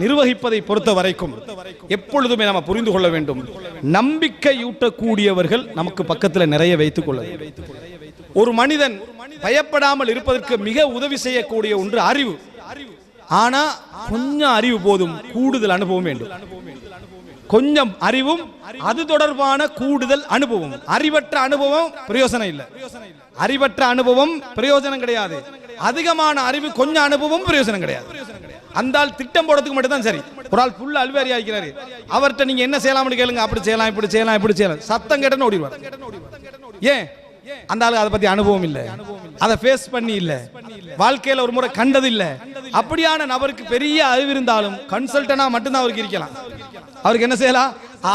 நிர்வகிப்பதை பொறுத்த வரைக்கும் எப்பொழுதுமே நம்ம புரிந்து கொள்ள வேண்டும், நம்பிக்கையூட்டக்கூடியவர்கள் நமக்கு பக்கத்தில் நிறைய வைத்துக் கொள்ள வேண்டும். ஒரு மனிதன் பயப்படாமல் இருப்பதற்கு மிக உதவி செய்யக்கூடிய ஒன்று அறிவு. ஆனா கொஞ்சம் அறிவு போதும், கூடுதல் அனுபவம் வேண்டும். கொஞ்சம் அறிவும் அது தொடர்பான கூடுதல் அனுபவம். அறிவற்ற அனுபவம் பிரயோஜனம் இல்லை. அறிவற்ற அனுபவம் பிரயோஜனம் கிடையாது. அதிகமான அறிவு கொஞ்சம் அனுபவம் பிரயோஜனம் கிடையாது. அந்த ஆள் திட்டம் போடுறதுக்கு மட்டும் தான் சரி. ஒரு ஆள் புல்ல அல்வேரியா இருக்கிறாரு, அவர்கிட்ட நீங்க என்ன செய்யலாம்னு கேளுங்க, அப்படி செய்யலாம் இப்படி செய்யலாம் இப்படி செய்யலாம், சத்தம் கேட்டன்னு ஓடிடுவார். ஏன்? அந்த ஆளுக்கு அதை பத்தி அனுபவம் இல்லை, அதை ஃபேஸ் பண்ணி இல்லை, வாழ்க்கையில ஒரு முறை கண்டது இல்லை. அப்படியான நபருக்கு பெரிய அறிவு இருந்தாலும் கன்சல்டனா மட்டும்தான் அவருக்கு இருக்கலாம். அவருக்கு என்ன செய்யலாம்?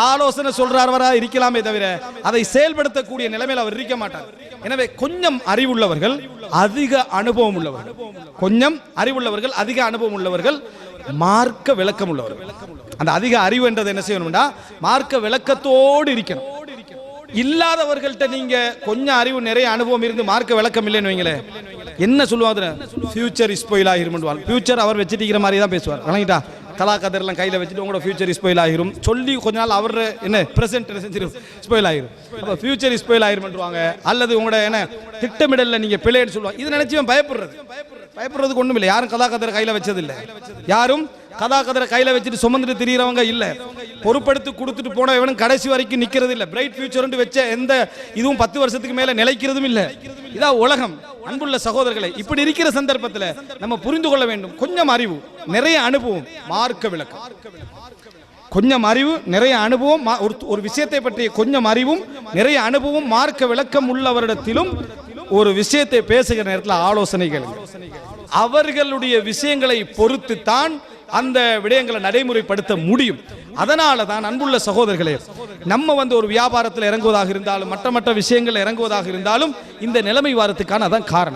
ஆலோசனை சொல்றாரவரா இருக்கலாமே தவிர அதை செயல்படுத்தக்கூடிய நிலைமையில் அவர் இருக்க மாட்டார். எனவே கொஞ்சம் அறிவுள்ளவர்கள் அதிக அனுபவம் உள்ளவர்கள், கொஞ்சம் அறிவுள்ளவர்கள் அதிக அனுபவம் உள்ளவர்கள், மார்க்க விளக்கம் உள்ளவர்கள். அந்த அதிக அறிவு என்றது என்ன செய்யணும்னா மார்க்க விளக்கத்தோடு இருக்கணும். இல்லாதவர்கள்ட்ட நீங்க கொஞ்சம் அறிவு நிறைய அனுபவம் இருந்து மார்க்க விளக்கம் இல்லைன்னு வைங்களேன், என்ன சொல்லுவாங்க? ஃபியூச்சர் இஸ் ஸ்பாயில் ஆகிரும். ஃபியூச்சர் அவர் வச்சுட்டு மாதிரி தான் பேசுவார். வணங்கிட்டா கலா கதர்லாம் கையில் வச்சுட்டு உங்களோட ஃபியூச்சர் ஸ்பாயில் ஆகிரும் சொல்லி கொஞ்ச நாள் அவர் என்ன பிரசன்ட் செஞ்சிடும், ஸ்பாயில் ஆகிரும். அப்போ ஃபியூச்சர் ஸ்பாயில் ஆகிரும்ன்றாங்க. அல்லது உங்களோட என்ன திட்டமிடல நீங்க பிள்ளைன்னு சொல்லுவாங்க. இதை நினைச்சு பயப்படுறதுக்கு ஒன்றும் இல்லை. யாரும் கதா கதரை கையில் வச்சது இல்லை. யாரும் கதா கதரை கையில் வச்சுட்டு சுமந்துட்டு திரிகிறவங்க இல்லை. பொறுப்படுத்தி கொடுத்துட்டு போனவனும் கடைசி வரைக்கும் நிற்கிறது இல்லை. பிரைட் ஃபியூச்சர் வச்ச எந்த இதுவும் 10 வருஷத்துக்கு மேல நிலைக்கிறதும் இல்லை. இதான் உலகம். அன்புள்ள சகோதரர்களை, இப்படி இருக்கிற சந்தர்ப்பத்தில் நம்ம புரிந்து கொள்ள வேண்டும், கொஞ்சம் அறிவு நிறைய அனுபவம் மார்க்க விளக்கம். கொஞ்சம் அறிவு நிறைய அனுபவம், ஒரு விஷயத்தை பற்றிய கொஞ்சம் அறிவும் நிறைய அனுபவம் மார்க்க விளக்கம் உள்ளவரிடத்திலும் ஒரு விஷயத்தை பேசுகிற நேரத்தில் ஆலோசனைகள் அவர்களுடைய விஷயங்களை பொறுத்து தான் அந்த விடயங்களை நடைமுறைப்படுத்த முடியும். அதனால தான் அன்புள்ள சகோதரர்களே, நம்ம ஒரு வியாபாரத்தில் இறங்குவதாக இருந்தாலும் மற்ற விஷயங்கள் இறங்குவதாக இருந்தாலும் இந்த நிலைமை வாரத்துக்கான அதான் காரணம்.